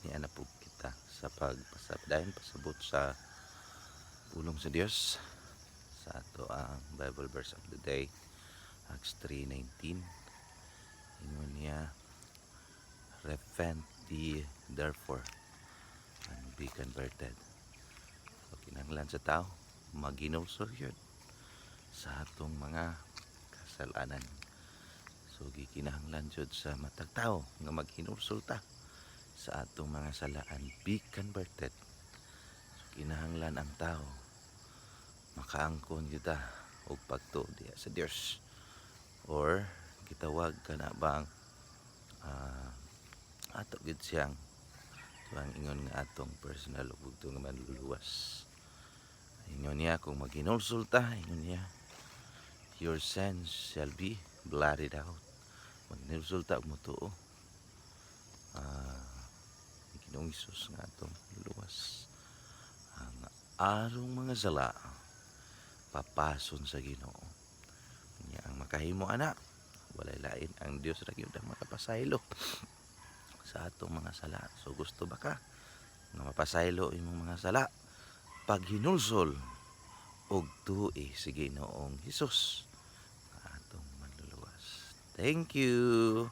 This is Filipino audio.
niya na po kita sa pagpasabdayon pasabot sa pulong sa Dios sa ato ang Bible verse of the day, Acts 3:19. Ingon niya, repent ye therefore and be converted. So kinahanglan sa tao maginulsor yun sa atong mga kasalanan. So gikinahanglan jud sa matag tao nga maghinulsol ta sa atong mga salaan, be converted. So kinahanglan ang tao makaangkon kita og pagtuo diha sa Dios, or gitawag kana bang ato gid siyang tuang ingon nga atong personal ug nga manluluwas. Ingon niya kung maghinulsol ta, ingon niya, your sins shall be blotted out. Maghinulsol ta og mutuo, Ginoong Hesus nga atong luluwas. Ang arong mga sala papason sa Ginoo. Nya ang makahimo ana walay lain ang Dios ra gyud ang makapasaylo sa atong mga sala. So gusto ba ka nga mapasaylo imong mga sala? Paghinulsol og tuo si Ginoong Hesus atong manluluwas. Thank you.